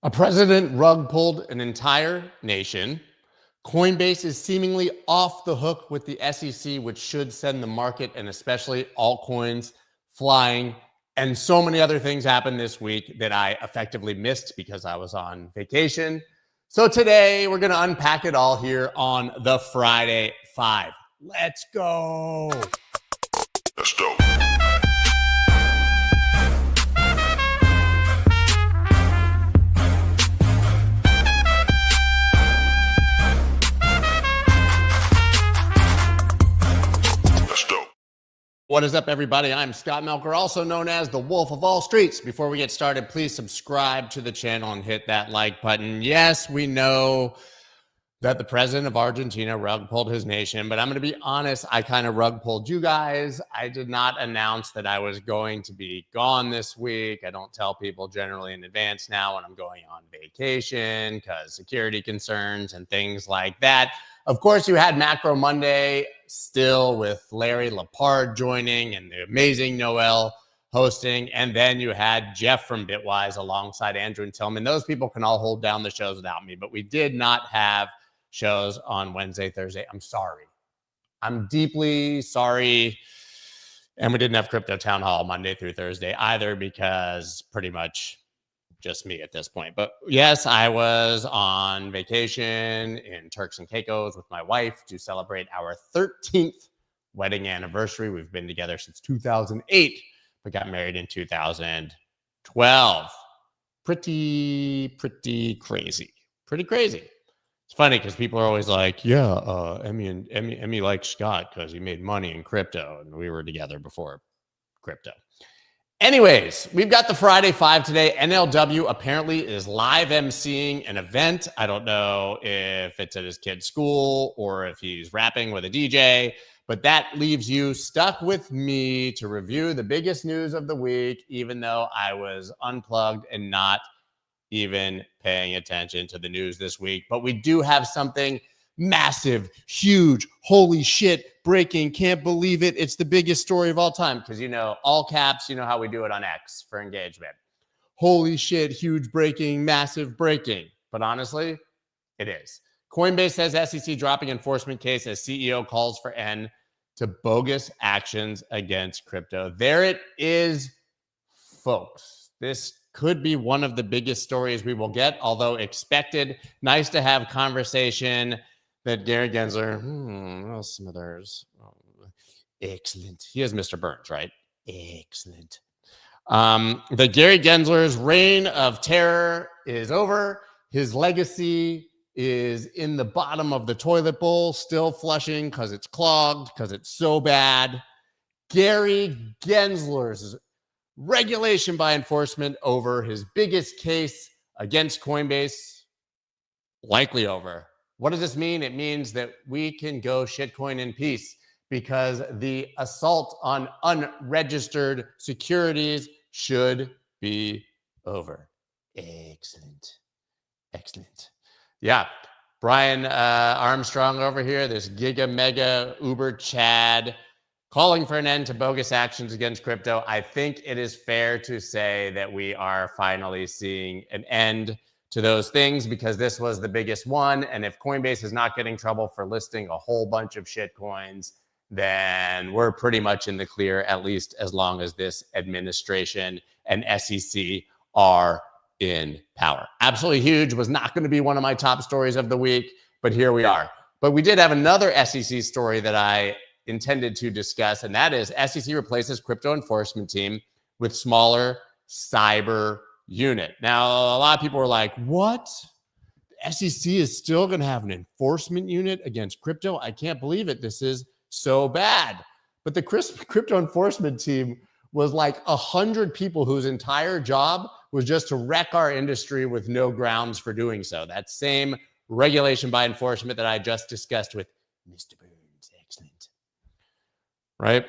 A president rug pulled an entire nation. Coinbase is seemingly off the hook with the SEC, which should send the market and especially altcoins flying. And so many other things happened this week that I effectively missed because I was on vacation. So today we're going to unpack it all here on the Friday Five. Let's go. Let's go. What is up, everybody? I'm Scott Melker, also known as the Wolf of All Streets. Before we get started, please subscribe to the channel and hit that like button. Yes, we know that the president of Argentina rug pulled his nation, but I'm going to be honest, I kind of rug pulled you guys. I did not announce that I was going to be gone this week. I don't tell people generally in advance now when I'm going on vacation because security concerns and things like that. Of course, you had Macro Monday still with Larry Lepard joining and the amazing Noel hosting. And then you had Jeff from Bitwise alongside Andrew and Tillman. Those people can all hold down the shows without me, but we did not have shows on Wednesday, Thursday. I'm sorry. I'm deeply sorry. And we didn't have Crypto Town Hall Monday through Thursday either because pretty much just me at this point. But yes, I was on vacation in Turks and Caicos with my wife to celebrate our 13th wedding anniversary. We've been together since 2008, but got married in 2012. Pretty crazy. Pretty crazy. It's funny because people are always like, yeah, Emmy likes Scott because he made money in crypto and we were together before crypto. Anyways, we've got the Friday Five today. NLW apparently is live emceeing an event. I don't know if it's at his kid's school or if he's rapping with a DJ, but that leaves you stuck with me to review the biggest news of the week, even though I was unplugged and not even paying attention to the news this week. But we do have something massive, huge, holy shit, breaking, can't believe it. It's the biggest story of all time because, you know, all caps, you know how we do it on X for engagement. Holy shit, huge breaking, massive breaking. But honestly, it is. Coinbase says SEC dropping enforcement case as CEO calls for end to bogus actions against crypto. There it is, folks. This could be one of the biggest stories we will get, although expected. Nice to have conversation that Gary Gensler, Smithers, excellent. He is Mr. Burns, right? Excellent. That Gary Gensler's reign of terror is over. His legacy is in the bottom of the toilet bowl, still flushing because it's clogged, because it's so bad. Gary Gensler's regulation by enforcement over his biggest case against Coinbase, likely over. What does this mean? It means that we can go shitcoin in peace because the assault on unregistered securities should be over. Excellent. Excellent. Yeah. Brian Armstrong over here, this giga mega uber Chad calling for an end to bogus actions against crypto. I think it is fair to say that we are finally seeing an end to those things because this was the biggest one. And if Coinbase is not getting trouble for listing a whole bunch of shit coins, then we're pretty much in the clear, at least as long as this administration and SEC are in power. Absolutely huge. Was not going to be one of my top stories of the week, but here we are. But we did have another SEC story that I intended to discuss, and that is SEC replaces crypto enforcement team with smaller cyber unit. Now, a lot of people were like, what? The SEC is still going to have an enforcement unit against crypto? I can't believe it. This is so bad. But the crypto enforcement team was like 100 people whose entire job was just to wreck our industry with no grounds for doing so. That same regulation by enforcement that I just discussed with Mr. Burns. Excellent. Right?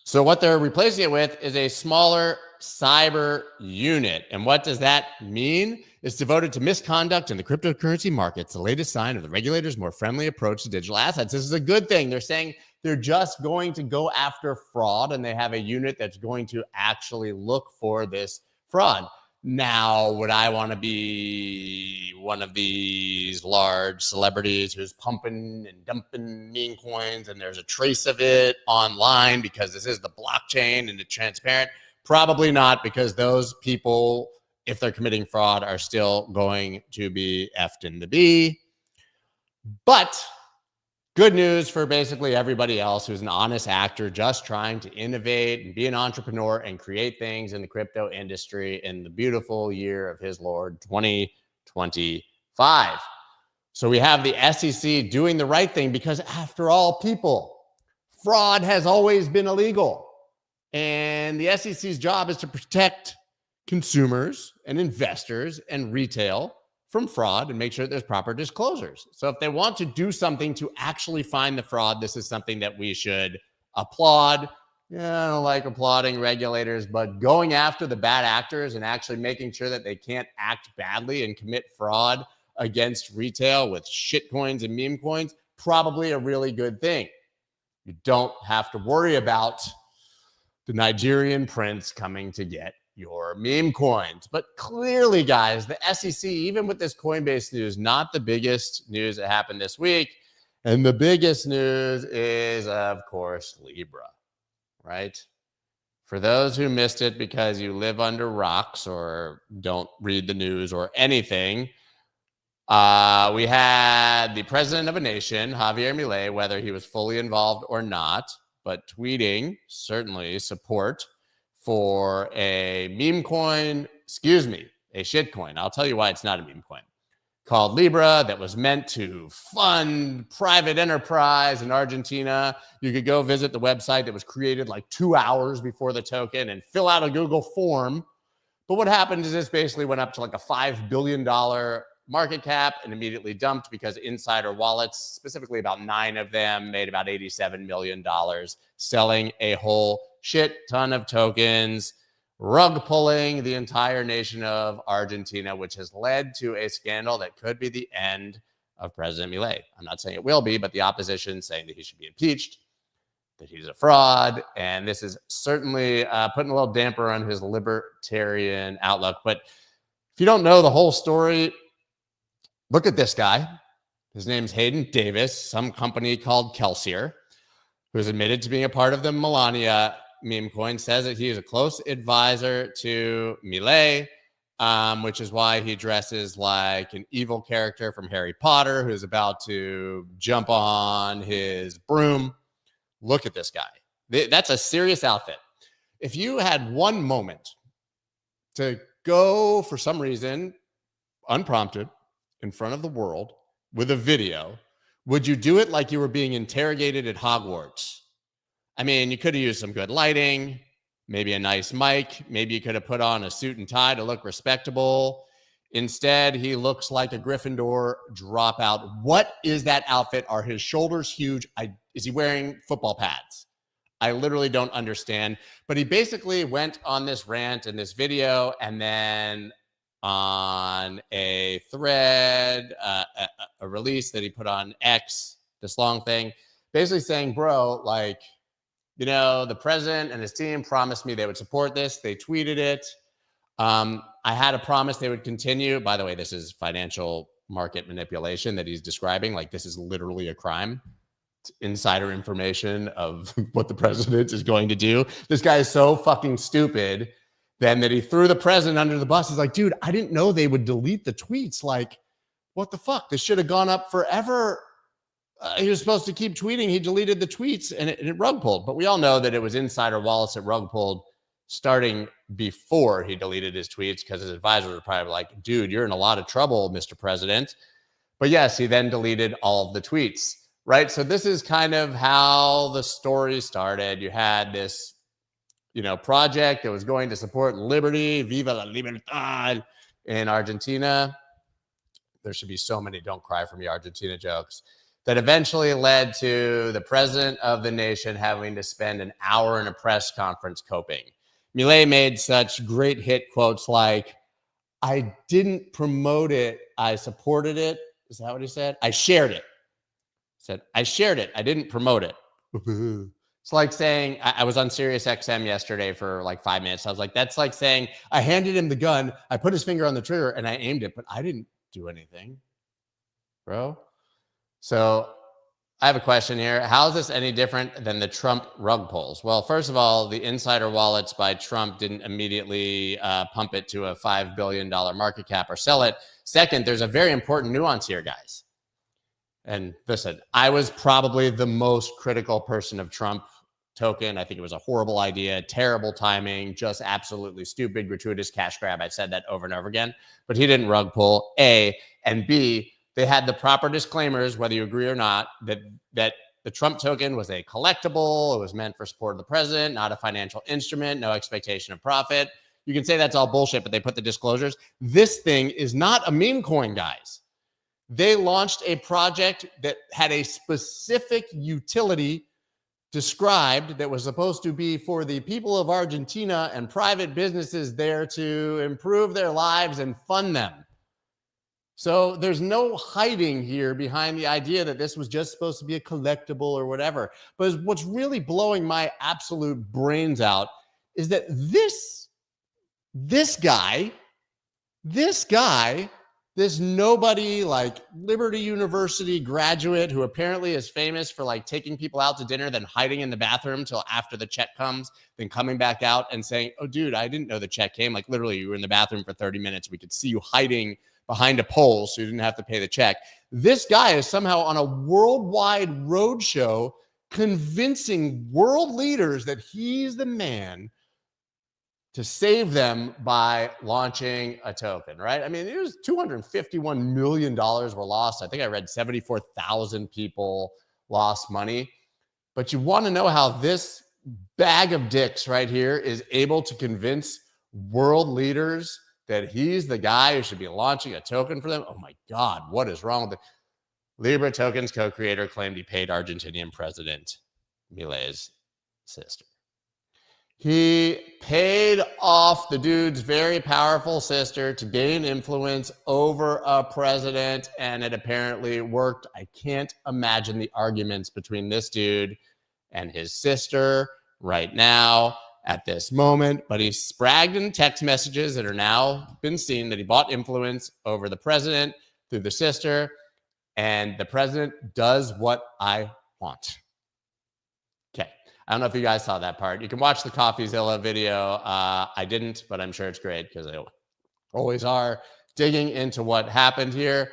So what they're replacing it with is a smaller cyber unit. And what does that mean? It's devoted to misconduct in the cryptocurrency markets, the latest sign of the regulators' more friendly approach to digital assets. This is a good thing. They're saying they're just going to go after fraud, and they have a unit that's going to actually look for this fraud. Now, would I want to be one of these large celebrities who's pumping and dumping meme coins and there's a trace of it online because this is the blockchain and it's transparent? Probably not, because those people, if they're committing fraud, are still going to be effed in the B. But good news for basically everybody else who's an honest actor just trying to innovate and be an entrepreneur and create things in the crypto industry in the beautiful year of his Lord 2025. So we have the SEC doing the right thing because, after all, people, fraud has always been illegal. And the SEC's job is to protect consumers and investors and retail from fraud and make sure that there's proper disclosures. So if they want to do something to actually find the fraud, this is something that we should applaud. Yeah, I don't like applauding regulators, but going after the bad actors and actually making sure that they can't act badly and commit fraud against retail with shit coins and meme coins, probably a really good thing. You don't have to worry about the Nigerian prince coming to get your meme coins. But clearly, guys, the SEC, even with this Coinbase news, not the biggest news that happened this week. And the biggest news is, of course, Libra, right? For those who missed it because you live under rocks or don't read the news or anything, we had the president of a nation, Javier Milei, whether he was fully involved or not, but tweeting certainly support for a meme coin, a shit coin. I'll tell you why it's not a meme coin, called Libra, that was meant to fund private enterprise in Argentina. You could go visit the website that was created like 2 hours before the token and fill out a Google form. But what happened is this basically went up to like a $5 billion market cap and immediately dumped because insider wallets, specifically about 9 of them, made about $87 million selling a whole shit ton of tokens, rug pulling the entire nation of Argentina, which has led to a scandal that could be the end of President Milei. I'm not saying it will be, but the opposition saying that he should be impeached, that he's a fraud, and this is certainly putting a little damper on his libertarian outlook. But if you don't know the whole story, look at this guy. His name's Hayden Davis, some company called Kelsier, who's admitted to being a part of the Melania meme coin, says that he is a close advisor to Milei, which is why he dresses like an evil character from Harry Potter who's about to jump on his broom. Look at this guy. That's a serious outfit. If you had one moment to go, for some reason, unprompted, in front of the world with a video, would you do it like you were being interrogated at Hogwarts? I mean, you could have used some good lighting, maybe a nice mic. Maybe you could have put on a suit and tie to look respectable. Instead, he looks like a Gryffindor dropout. What is that outfit? Are his shoulders huge? Is he wearing football pads? I literally don't understand. But he basically went on this rant in this video, and then on a thread, a release that he put on X, this long thing, basically saying, bro, like, you know, the president and his team promised me they would support this. They tweeted it. I had a promise they would continue. By the way, this is financial market manipulation that he's describing. Like, this is literally a crime. It's insider information of what the president is going to do. This guy is so fucking stupid then that he threw the president under the bus. He's like, dude, I didn't know they would delete the tweets. Like, what the fuck? This should have gone up forever. He was supposed to keep tweeting. He deleted the tweets and it rug pulled. But we all know that it was insider wallets that rug pulled starting before he deleted his tweets, because his advisors were probably like, dude, you're in a lot of trouble, Mr. President. But yes, he then deleted all of the tweets, right? So this is kind of how the story started. You had this, you know, project that was going to support liberty, Viva la Libertad in Argentina. There should be so many don't cry for me Argentina jokes that eventually led to the president of the nation having to spend an hour in a press conference coping. Milei made such great hit quotes like, I didn't promote it, I supported it. Is that what he said? I shared it. He said, I shared it, I didn't promote it. It's like saying, I was on Sirius XM yesterday for like 5 minutes. I was like, that's like saying I handed him the gun, I put his finger on the trigger and I aimed it, but I didn't do anything, bro. So I have a question here. How is this any different than the Trump rug pulls? Well, first of all, the insider wallets by Trump didn't immediately pump it to a $5 billion market cap or sell it. Second, there's a very important nuance here, guys. And listen, I was probably the most critical person of Trump token. I think it was a horrible idea, terrible timing, just absolutely stupid, gratuitous cash grab. I've said that over and over again, but he didn't rug pull, A, and B, they had the proper disclaimers, whether you agree or not, that the Trump token was a collectible. It was meant for support of the president, not a financial instrument, no expectation of profit. You can say that's all bullshit, but they put the disclosures. This thing is not a meme coin, guys. They launched a project that had a specific utility described that was supposed to be for the people of Argentina and private businesses there to improve their lives and fund them. So there's no hiding here behind the idea that this was just supposed to be a collectible or whatever. But what's really blowing my absolute brains out is that this guy, this nobody like Liberty University graduate who apparently is famous for like taking people out to dinner, then hiding in the bathroom till after the check comes, then coming back out and saying, oh, dude, I didn't know the check came. Like literally you were in the bathroom for 30 minutes. We could see you hiding behind a pole so you didn't have to pay the check. This guy is somehow on a worldwide roadshow convincing world leaders that he's the man to save them by launching a token, right? I mean, it was $251 million were lost. I think I read 74,000 people lost money. But you want to know how this bag of dicks right here is able to convince world leaders that he's the guy who should be launching a token for them? Oh my God, what is wrong with it? Libra Token's co-creator claimed he paid Argentinian President Milei's sister. He paid off the dude's very powerful sister to gain influence over a president, and it apparently worked. I can't imagine the arguments between this dude and his sister right now at this moment, but he's bragged in text messages that are now been seen that he bought influence over the president through the sister, and the president does what I want. Okay. I don't know if you guys saw that part. You can watch the CoffeeZilla video. I didn't, but I'm sure it's great because they always are digging into what happened here.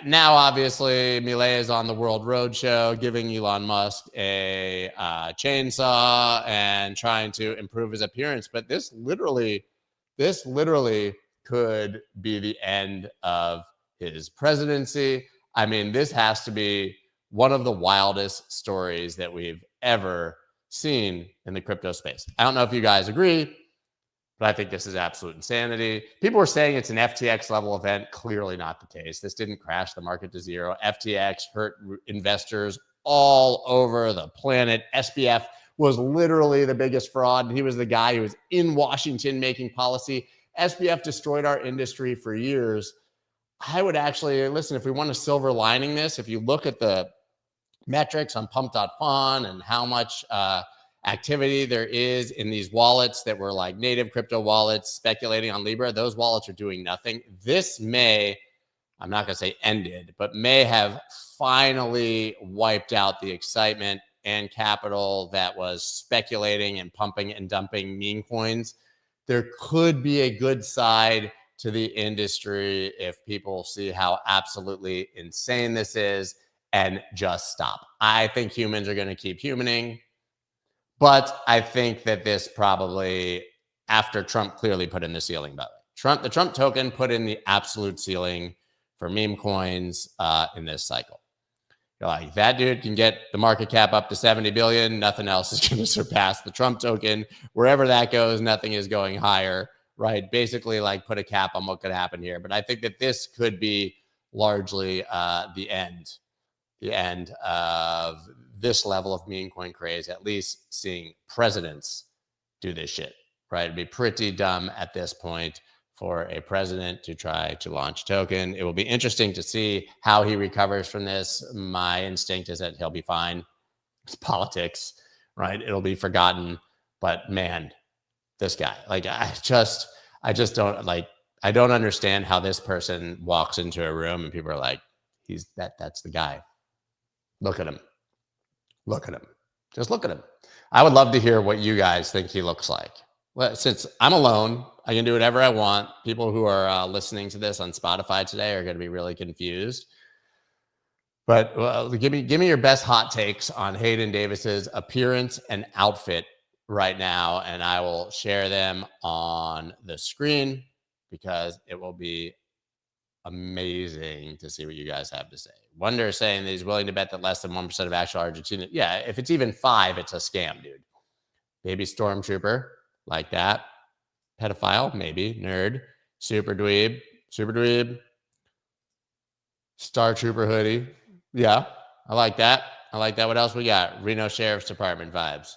Now, obviously, Milei is on the World Roadshow, giving Elon Musk a chainsaw and trying to improve his appearance. But this literally could be the end of his presidency. I mean, this has to be one of the wildest stories that we've ever seen in the crypto space. I don't know if you guys agree, but I think this is absolute insanity. People were saying it's an FTX level event. Clearly not the case. This didn't crash the market to zero. FTX hurt investors all over the planet. SBF was literally the biggest fraud, and he was the guy who was in Washington making policy. SBF destroyed our industry for years. I would actually, listen, if we want a silver lining this, if you look at the metrics on pump.fun and how much activity there is in these wallets that were like native crypto wallets speculating on Libra, those wallets are doing nothing. This may, I'm not going to say ended, but may have finally wiped out the excitement and capital that was speculating and pumping and dumping meme coins. There could be a good side to the industry if people see how absolutely insane this is and just stop. I think humans are going to keep humaning, but I think that this probably, after Trump clearly put in the ceiling, by the way, the Trump token put in the absolute ceiling for meme coins in this cycle. You're like, that dude can get the market cap up to 70 billion. Nothing else is going to surpass the Trump token. Wherever that goes, nothing is going higher, right? Basically, like put a cap on what could happen here. But I think that this could be largely the end of this level of meme coin craze, at least seeing presidents do this shit, right? It'd be pretty dumb at this point for a president to try to launch a token. It will be interesting to see how he recovers from this. My instinct is that he'll be fine. It's politics, right? It'll be forgotten. But man, this guy, like, I just don't like, I don't understand how this person walks into a room and people are like, that's the guy. Look at him. Look at him. Just look at him. I would love to hear what you guys think he looks like. Well, since I'm alone, I can do whatever I want. People who are listening to this on Spotify today are going to be really confused. But give me your best hot takes on Hayden Davis's appearance and outfit right now, and I will share them on the screen because it will be amazing to see what you guys have to say. Wonder is saying that he's willing to bet that less than 1% of actual Argentina. Yeah, if it's even 5, it's a scam, dude. Baby stormtrooper, like that. Pedophile, maybe. Nerd. Super dweeb. Star Trooper hoodie. Yeah, I like that. What else we got? Reno Sheriff's Department vibes.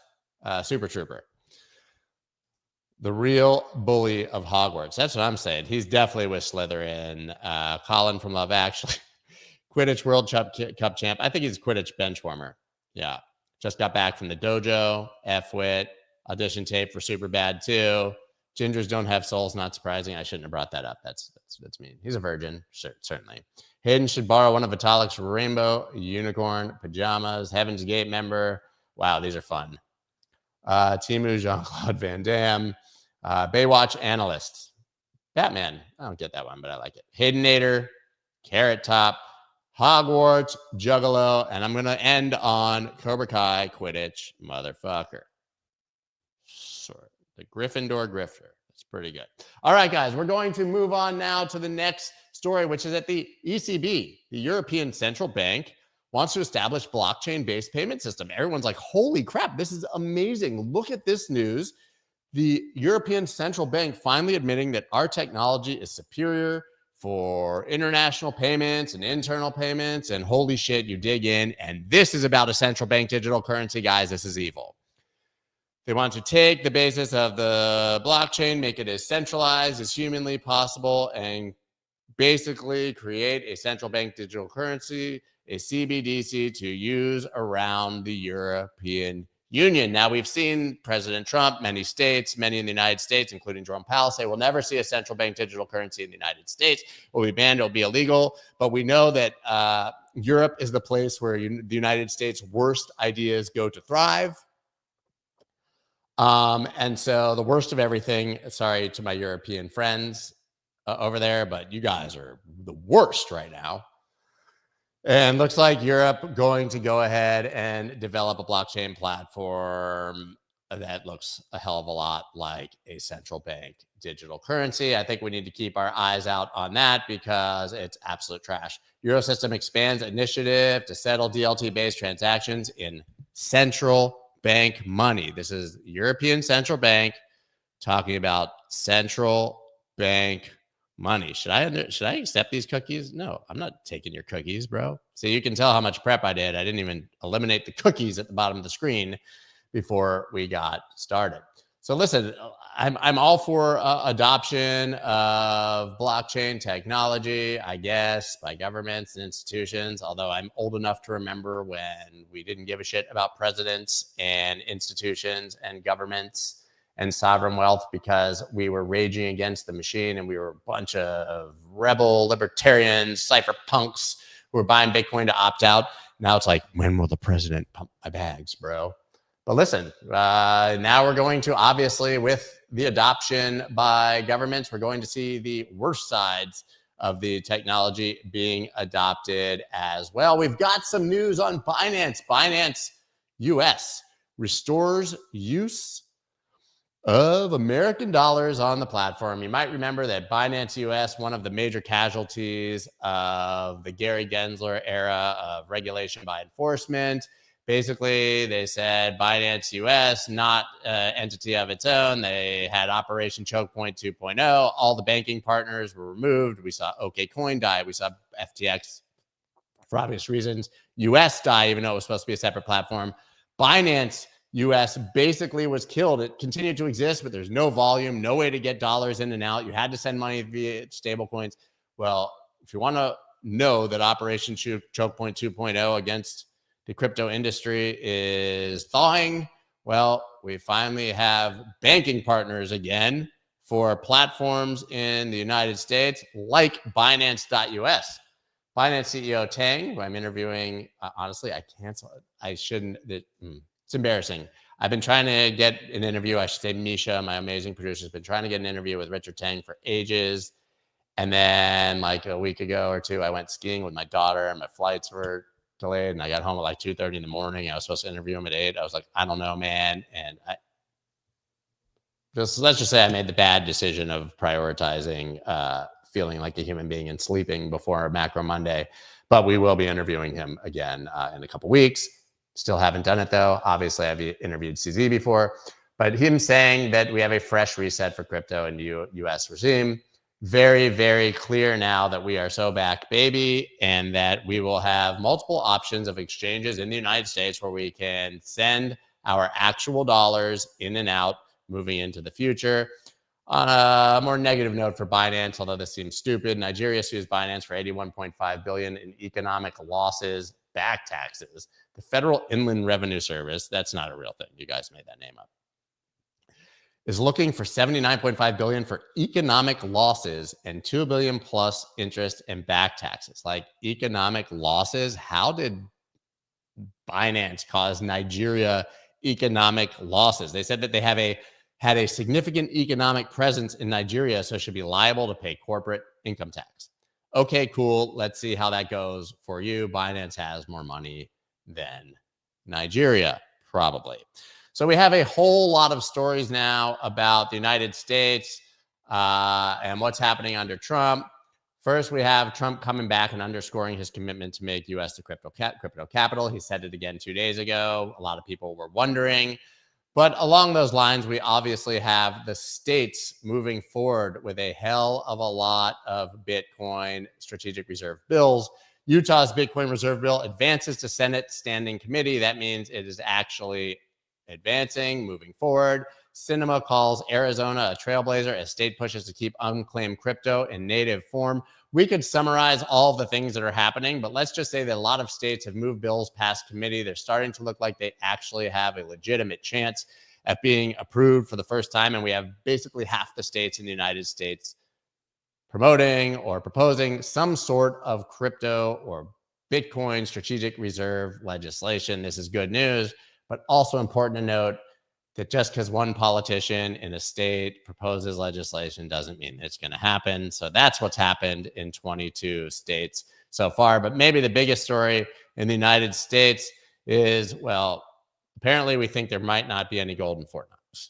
Super Trooper. The real bully of Hogwarts. That's what I'm saying. He's definitely with Slytherin. Colin from Love Actually. Quidditch World Cup champ. I think he's a Quidditch bench warmer. Yeah. Just got back from the dojo. F-Wit. Audition tape for Superbad 2. Gingers don't have souls. Not surprising. I shouldn't have brought that up. That's mean. He's a virgin. Certainly. Hayden should borrow one of Vitalik's rainbow unicorn pajamas. Heaven's Gate member. Wow, these are fun. Timu Jean-Claude Van Damme. Baywatch analyst. Batman. I don't get that one, but I like it. Haydenator. Carrot Top. Hogwarts Juggalo. And I'm going to end on Cobra Kai Quidditch motherfucker. Sort. The Gryffindor Grifter. That's pretty good. All right, guys. We're going to move on now to the next story, which is that the ECB, the European Central Bank, wants to establish blockchain-based payment system. Everyone's like, holy crap, this is amazing. Look at this news. The European Central Bank finally admitting that our technology is superior for international payments and internal payments. And holy shit, you dig in. And this is about a central bank digital currency, guys. This is evil. They want to take the basis of the blockchain, make it as centralized as humanly possible, and basically create a central bank digital currency, a CBDC, to use around the European Union. Now, we've seen President Trump, many states, many in the United States, including Jerome Powell, say we'll never see a central bank digital currency in the United States. It will be banned. It will be illegal. But we know that Europe is the place where the United States' worst ideas go to thrive. And so the worst of everything, sorry to my European friends over there, but you guys are the worst right now. And looks like Europe going to go ahead and develop a blockchain platform that looks a hell of a lot like a central bank digital currency. I think we need to keep our eyes out on that because it's absolute trash. Eurosystem expands initiative to settle DLT-based transactions in central bank money. This is European Central Bank talking about central bank money. Should I accept these cookies? No, I'm not taking your cookies, bro. So you can tell how much prep I did. I didn't even eliminate the cookies at the bottom of the screen before we got started. So listen, I'm all for adoption of blockchain technology, I guess, by governments and institutions, although I'm old enough to remember when we didn't give a shit about presidents and institutions and governments and sovereign wealth because we were raging against the machine and we were a bunch of rebel libertarians, cypherpunks who were buying Bitcoin to opt out. Now it's like, when will the president pump my bags, bro? But listen, now we're going to, obviously, with the adoption by governments, we're going to see the worst sides of the technology being adopted as well. We've got some news on Binance. Binance US restores use of American dollars on the platform. You might remember that Binance US, one of the major casualties of the Gary Gensler era of regulation by enforcement. Basically, they said Binance US, not an entity of its own. They had Operation Choke Point 2.0. All the banking partners were removed. We saw OKCoin die. We saw FTX, for obvious reasons, US die, even though it was supposed to be a separate platform. Binance US basically was killed. It continued to exist, but there's no volume, no way to get dollars in and out. You had to send money via stable coins. Well, if you want to know that Operation Choke Point 2.0 against the crypto industry is thawing, Well, we finally have banking partners again for platforms in the United States like Binance.us. Binance CEO Tang, who I'm interviewing, honestly, I cancel it. I shouldn't. It's embarrassing. I've been trying to get an interview. I should say Misha, my amazing producer, has been trying to get an interview with Richard Tang for ages. And then like a week ago or two, I went skiing with my daughter and my flights were delayed. And I got home at like 2:30 in the morning. I was supposed to interview him at 8. I was like, I don't know, man. And let's just say I made the bad decision of prioritizing feeling like a human being and sleeping before Macro Monday. But we will be interviewing him again in a couple weeks. Still haven't done it though. Obviously, I've interviewed CZ before, but him saying that we have a fresh reset for crypto in the U.S. regime. Very, very clear now that we are so back, baby, and that we will have multiple options of exchanges in the United States where we can send our actual dollars in and out moving into the future. On a more negative note for Binance, although this seems stupid, Nigeria sues Binance for $81.5 billion in economic losses, back taxes. The Federal Inland Revenue Service, that's not a real thing. You guys made that name up, is looking for $79.5 billion for economic losses and $2 billion plus interest and back taxes. Like economic losses, how did Binance cause Nigeria economic losses? They said that they had a significant economic presence in Nigeria, so should be liable to pay corporate income tax. Okay, cool. Let's see how that goes for you. Binance has more money than Nigeria, probably. So we have a whole lot of stories now about the United States and what's happening under Trump. First, we have Trump coming back and underscoring his commitment to make U.S. the crypto capital. He said it again 2 days ago. A lot of people were wondering. But along those lines, we obviously have the states moving forward with a hell of a lot of Bitcoin strategic reserve bills. Utah's Bitcoin reserve bill advances to Senate Standing Committee. That means it is actually advancing, moving forward. Cinema calls Arizona a trailblazer as state pushes to keep unclaimed crypto in native form. We could summarize all of the things that are happening, but let's just say that a lot of states have moved bills past committee. They're starting to look like they actually have a legitimate chance at being approved for the first time. And we have basically half the states in the United States promoting or proposing some sort of crypto or Bitcoin strategic reserve legislation. This is good news, but also important to note that just because one politician in a state proposes legislation doesn't mean it's going to happen. So that's what's happened in 22 states so far. But maybe the biggest story in the United States is, well, apparently we think there might not be any gold in Fort Knox.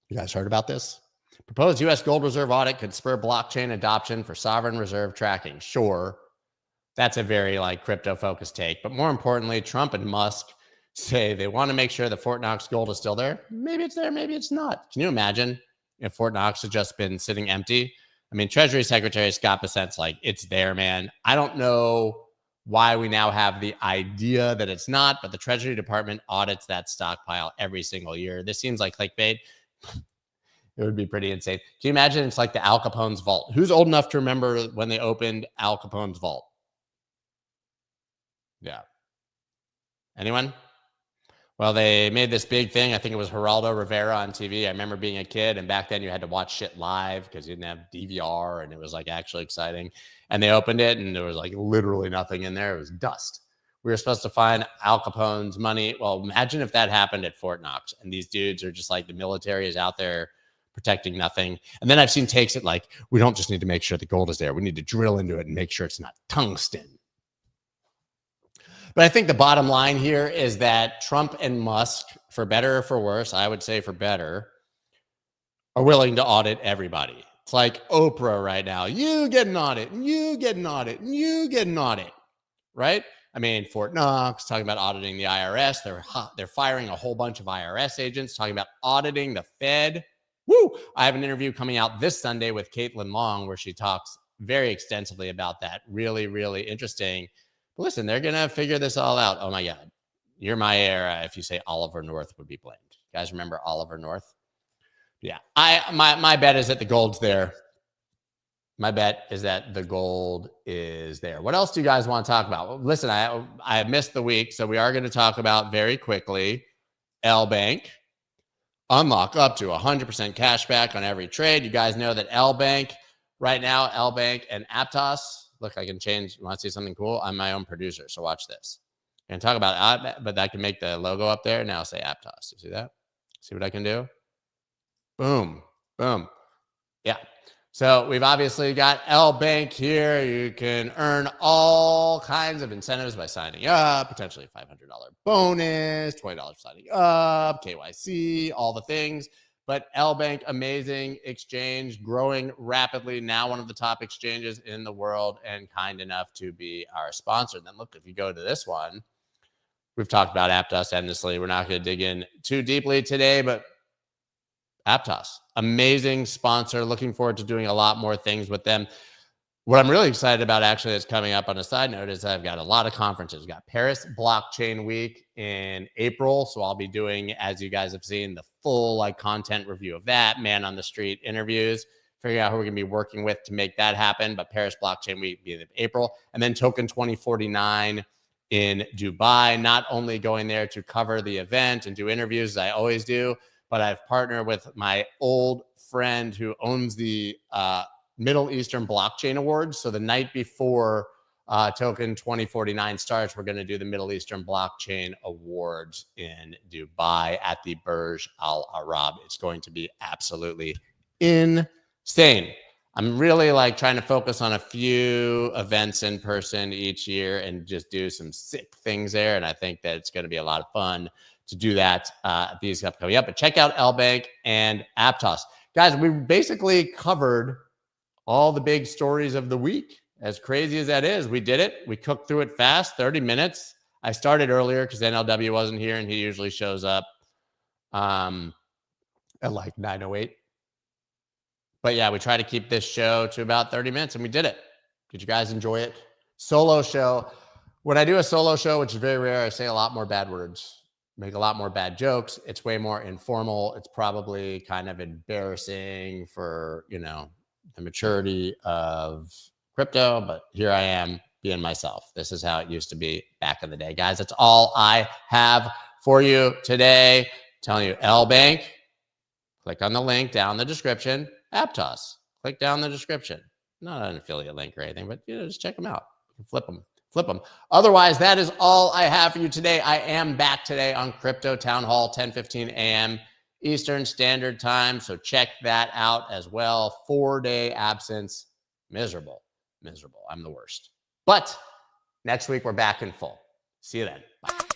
You guys heard about this? Proposed U.S. gold reserve audit could spur blockchain adoption for sovereign reserve tracking. Sure, that's a very like crypto-focused take. But more importantly, Trump and Musk say they want to make sure that Fort Knox gold is still there. Maybe it's there, maybe it's not. Can you imagine if Fort Knox had just been sitting empty? I mean, Treasury Secretary 𝗟𝗫𝗔𝗡𝗏's like, it's there, man. I don't know why we now have the idea that it's not, but the Treasury Department audits that stockpile every single year. This seems like clickbait. It would be pretty insane. Can you imagine it's like the Al Capone's vault? Who's old enough to remember when they opened Al Capone's vault? Yeah. Anyone? Well, they made this big thing. I think it was Geraldo Rivera on TV. I remember being a kid, and back then you had to watch shit live because you didn't have DVR, and it was like actually exciting. And they opened it, and there was like literally nothing in there. It was dust. We were supposed to find Al Capone's money. Well, imagine if that happened at Fort Knox, and these dudes are just like, the military is out there protecting nothing. And then I've seen takes it like, we don't just need to make sure the gold is there. We need to drill into it and make sure it's not tungsten. But I think the bottom line here is that Trump and Musk, for better or for worse, I would say for better, are willing to audit everybody. It's like Oprah right now. You get an audit, and you get an audit, and you get an audit, right? I mean, Fort Knox talking about auditing the IRS. They're firing a whole bunch of IRS agents, talking about auditing the Fed. Woo! I have an interview coming out this Sunday with Caitlin Long where she talks very extensively about that. Really, really interesting. But listen, they're going to figure this all out. Oh my God. You're my era if you say Oliver North would be blamed. You guys remember Oliver North? Yeah. My bet is that the gold's there. My bet is that the gold is there. What else do you guys want to talk about? Well, listen, I missed the week, so we are going to talk about very quickly 𝗟𝗡𝗥. Unlock up to 100% cash back on every trade. You guys know that 𝗟𝗡𝗥 right now, 𝗟𝗡𝗥 and 𝗟𝗏𝗡𝗨. Look, I can change. You want to see something cool? I'm my own producer, so watch this. And talk about, but I can make the logo up there. Now say 𝗟𝗏𝗡𝗨. You see that? See what I can do? Boom, boom. Yeah. So we've obviously got 𝗟𝗡𝗥 here. You can earn all kinds of incentives by signing up, potentially a $500 bonus, $20 for signing up, KYC, all the things. But 𝗟𝗡𝗥, amazing exchange, growing rapidly. Now one of the top exchanges in the world and kind enough to be our sponsor. Then look, if you go to this one, we've talked about 𝗟𝗏𝗡𝗨 endlessly. We're not going to dig in too deeply today, but 𝗟𝗏𝗡𝗨, amazing sponsor. Looking forward to doing a lot more things with them. What I'm really excited about actually that's coming up on a side note is I've got a lot of conferences. We've got Paris Blockchain Week in April. So I'll be doing, as you guys have seen, the full content review of that, man on the street interviews, figuring out who we're going to be working with to make that happen. But Paris Blockchain Week being in April. And then Token 2049 in Dubai, not only going there to cover the event and do interviews as I always do, but I've partnered with my old friend who owns the Middle Eastern Blockchain Awards. So the night before Token 2049 starts, we're going to do the Middle Eastern Blockchain Awards in Dubai at the Burj Al Arab. It's going to be absolutely insane. I'm really trying to focus on a few events in person each year and just do some sick things there. And I think that it's going to be a lot of fun to do that these upcoming up. But check out 𝗟𝗡𝗥 and 𝗟𝗏𝗡𝗨. Guys, we basically covered all the big stories of the week. As crazy as that is, we did it. We cooked through it fast, 30 minutes. I started earlier because NLW wasn't here, and he usually shows up at 9:08. But yeah, we try to keep this show to about 30 minutes, and we did it. Did you guys enjoy it? Solo show. When I do a solo show, which is very rare, I say a lot more bad words, make a lot more bad jokes. It's way more informal. It's probably kind of embarrassing for, the maturity of crypto, but here I am being myself. This is how it used to be back in the day. Guys, that's all I have for you today. I'm telling you, 𝗟𝗡𝗥, click on the link down in the description. 𝗟𝗏𝗡𝗨, click down the description. Not an affiliate link or anything, but just check them out. Flip them. Otherwise, that is all I have for you today. I am back today on Crypto Town Hall, 10:15 a.m. Eastern Standard Time. So check that out as well. 4-day absence. Miserable. I'm the worst. But next week, we're back in full. See you then. Bye.